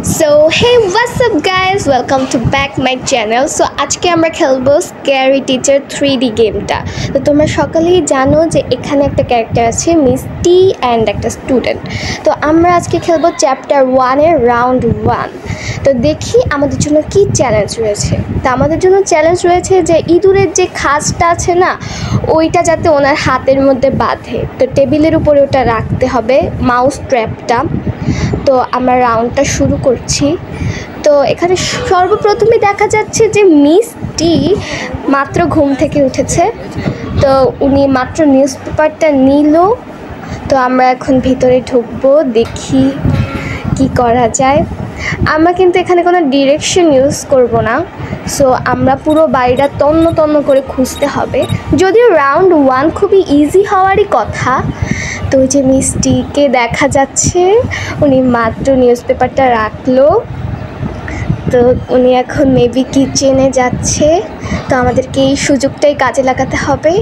So hey, what's up guys, welcome to back my channel. So আজকে আমরা খেলবো scary teacher 3D গেমটা। তো তোমরা সকলেই জানো যে এখানে একটা ক্যারেক্টার আছে মিষ্টি অ্যান্ড একটা স্টুডেন্ট। তো আমরা আজকে খেলবো চ্যাপ্টার 1 এর রাউন্ড 1। তো দেখি আমাদের জন্য কি চ্যালেঞ্জ রয়েছে। তো আমাদের জন্য চ্যালেঞ্জ রয়েছে যে ইঁদুরের যে খাঁজটা আছে না, ওইটা যাতে ওনার হাতের মধ্যে বাঁধে। তো টেবিলের উপরে ওটা রাখতে হবে, মাউস ট্র্যাপটা। তো আমরা রাউন্ডটা শুরু করছি। তো এখানে সর্বপ্রথমে দেখা যাচ্ছে যে মিষ্টি মাত্র ঘুম থেকে উঠেছে। তো উনি মাত্র নিউজ পেপারটা নিল। তো আমরা এখন ভিতরে ঢুকবো, দেখি কি করা যায়। আমরা কিন্তু এখানে কোনো ডিরেকশন ইউজ করব না। সো আমরা পুরো বাড়িটা তন্ন তন্ন করে খুঁজতে হবে, যদিও রাউন্ড 1 খুবই ইজি হওয়ারই কথা। তো ওই যে মিষ্টিকে দেখা যাচ্ছে, উনি মাত্র নিউজ পেপারটা রাখলো। তো উনি এখন মেবি কিচেনে যাচ্ছে। তো আমাদেরকে এই সুযোগটাই কাজে লাগাতে হবে।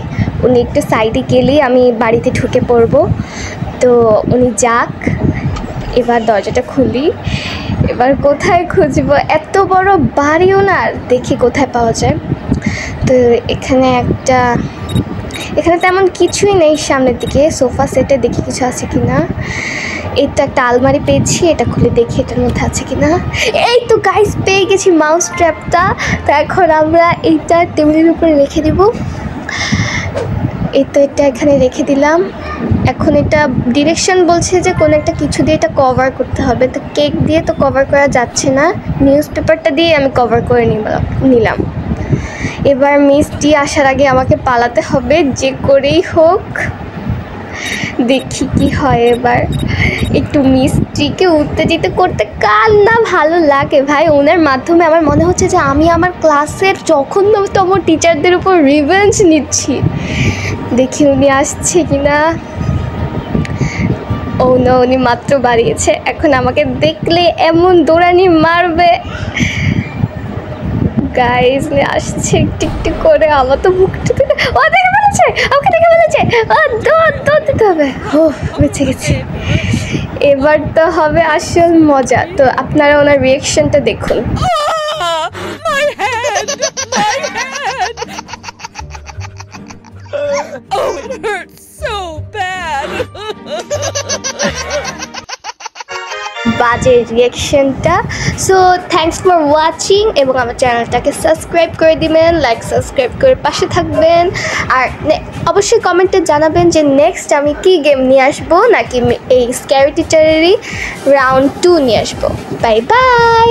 উনি একটু সাইডে গেলেই আমি বাড়িতে ঢুকে পড়বো। তো উনি যাক, এবার দরজাটা খুলি। এবার কোথায় খুঁজবো, এত বড় বাড়িও না, দেখি কোথায় পাওয়া যায়। তো এখানে তেমন কিছুই নেই। সামনের দিকে সোফা সেটে দেখি কিছু আছে কিনা। এটা একটা আলমারি পেয়েছি, এটা খুলে দেখি এটার মধ্যে আছে কিনা। এই তো গাইস, পেয়ে গেছি মাউস ট্র্যাপটা। তো এখন আমরা এইটা টেবিলের উপরে রেখে দিব। এই তো এটা এখানে রেখে দিলাম। এখন এটা ডিরেকশন বলছে যে কোনো একটা কিছু দিয়ে এটা কভার করতে হবে। তো কেক দিয়ে তো কভার করা যাচ্ছে না, নিউজ পেপারটা দিয়ে আমি কভার করে নিলাম। এবার মিষ্টি আসার আগে আমাকে পালাতে হবে যে করেই হোক। দেখি কি হয়। এবার একটু মিষ্টিকে উত্তেজিত করতে কার না ভালো লাগে ভাই। ওনার মাধ্যমে আমার মনে হচ্ছে যে আমি আমার ক্লাসের জঘন্যতম টিচারদের উপর রিভেঞ্জ নিচ্ছি। দেখি উনি আসছে কিনা। ও না, উনি মাত্র বাড়িয়েছে। এখন আমাকে দেখলে এমন দৌড়ানি মারবে। গাইজ আসছে একটু করে। আমার তো বুকটা ও দেখে ফেলেছে, ওকে দেখে ফেলেছে। দৌড় দিতে হবে। ও বেঁচে গেছে। এবার তো হবে আসল মজা। তো আপনারা ওনার রিয়াকশনটা দেখুন। My head! Oh, it hurts so bad! বাজে রিয়াকশনটা। সো থ্যাঙ্কস ফর ওয়াচিং, এবং আমার চ্যানেলটাকে সাবস্ক্রাইব করে দিবেন, সাবস্ক্রাইব করে পাশে থাকবেন। আর অবশ্যই কমেন্টে জানাবেন যে নেক্সট আমি কি গেম নিয়ে আসবো, নাকি এই স্ক্যারি টিচারেরই রাউন্ড 2 নিয়ে আসবো। Bye bye.